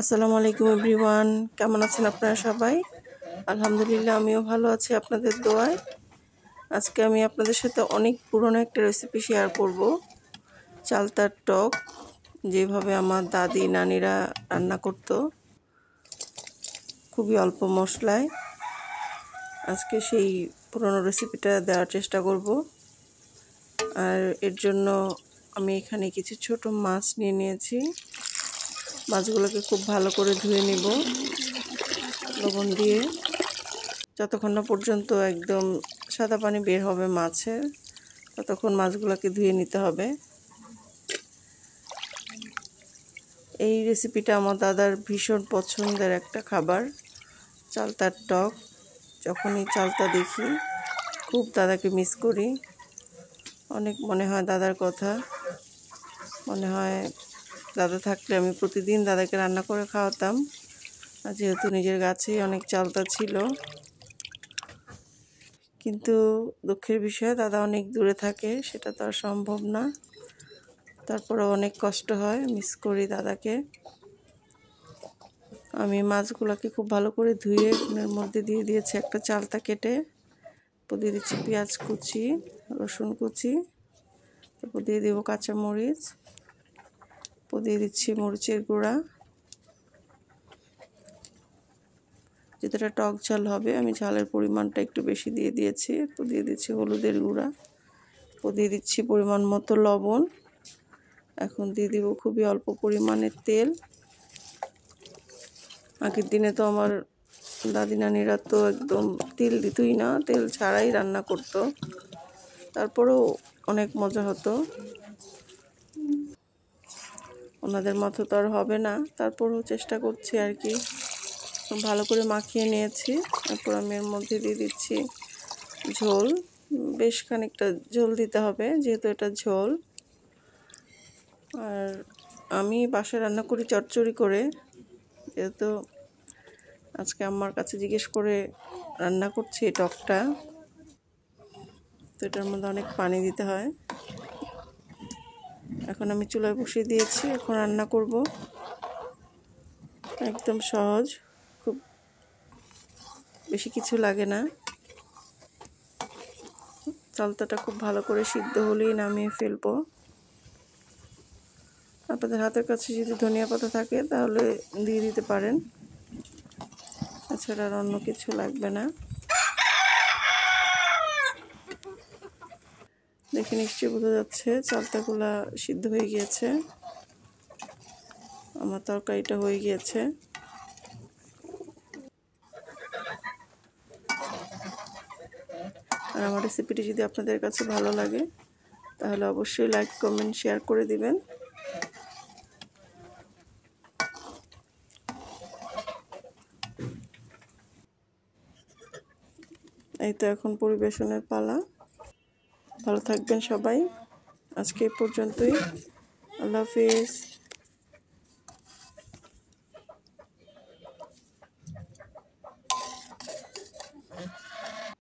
আসসালামু আলাইকুম এভরিওয়ান, কেমন আছেন আপনারা সবাই? আলহামদুলিল্লাহ, আমিও ভালো আছি আপনাদের দোয়ায়। আজকে আমি আপনাদের সাথে অনেক পুরনো একটা রেসিপি শেয়ার করব, চালতার টক। যেভাবে আমার দাদি নানিরা রান্না করতো, খুবই অল্প মশলায়। আজকে সেই পুরনো রেসিপিটা দেওয়ার চেষ্টা করব। আর এর জন্য আমি এখানে কিছু ছোট মাছ নিয়ে নিয়েছি। মাছগুলোকে খুব ভালো করে ধুয়ে নিব লবণ দিয়ে, যতক্ষণ না পর্যন্ত একদম সাদা পানি বের হবে মাছের, ততক্ষণ মাছগুলোকে ধুয়ে নিতে হবে। এই রেসিপিটা আমার দাদার ভীষণ পছন্দের একটা খাবার, চালতার টক। যখনই চালতা দেখি খুব দাদাকে মিস করি। অনেক মনে হয় দাদার কথা, মনে হয় দাদা থাকলে আমি প্রতিদিন দাদাকে রান্না করে খাওয়াতাম। আর যেহেতু নিজের গাছেই অনেক চালতা ছিল, কিন্তু দুঃখের বিষয় দাদা অনেক দূরে থাকে, সেটা তো আর সম্ভব না। তারপরে অনেক কষ্ট হয়, মিস করি দাদাকে। আমি মাছগুলোকে খুব ভালো করে ধুয়ে এর মধ্যে দিয়ে দিয়েছি একটা চালতা কেটে। দিয়ে দিচ্ছি পেঁয়াজ কুচি, রসুন কুচি, তারপর দিয়ে দেবো কাঁচামরিচ, দিয়ে দিচ্ছি মরিচের গুঁড়া। যেটা টক ঝাল হবে, আমি ঝালের পরিমাণটা একটু বেশি দিয়ে দিয়েছি। দিয়ে দিচ্ছি হলুদের গুঁড়া, দিয়ে দিচ্ছি পরিমাণ মতো লবণ। এখন দিয়ে দিব খুবই অল্প পরিমাণের তেল। আগের দিনে তো আমার দাদি নানিরা তো একদম তেল দিতই না, তেল ছাড়াই রান্না করতো, তারপরেও অনেক মজা হতো। ওনাদের মতো তো আর হবে না, তারপরেও চেষ্টা করছি আর কি। ভালো করে মাখিয়ে নিয়েছি। তারপর আমি এর মধ্যে দিয়ে দিচ্ছি ঝোল। বেশ খানিকটা ঝোল দিতে হবে, যেহেতু এটা ঝোল। আর আমি বাসায় রান্না করি চচ্চড়ি করে, যেহেতু আজকে আমার কাছে জিজ্ঞেস করে রান্না করছি এই টকটা, তো এটার মধ্যে অনেক পানি দিতে হয়। এখন আমি চুলায় বসিয়ে দিয়েছি, এখন রান্না করব। একদম সহজ, খুব বেশি কিছু লাগে না। চালতাটা খুব ভালো করে সিদ্ধ হলেই নামিয়ে ফেলবো। আপনাদের হাতের কাছে যদি ধনিয়া পাতা থাকে তাহলে দিয়ে দিতে পারেন, এছাড়া আর অন্য কিছু লাগবে না। দেখে নিশ্চয়ই বোঝা যাচ্ছে চালতাগুলা সিদ্ধ হয়ে গিয়েছে। আমার তরকারিটা হয়ে গিয়েছে। আর আমার রেসিপিটি যদি আপনাদের কাছে ভালো লাগে তাহলে অবশ্যই লাইক, কমেন্ট, শেয়ার করে দিবেন। এই তো এখন পরিবেশনের পালা। ভালো থাকবেন সবাই, আজকে এই পর্যন্তই। আল্লাহ হাফিজ।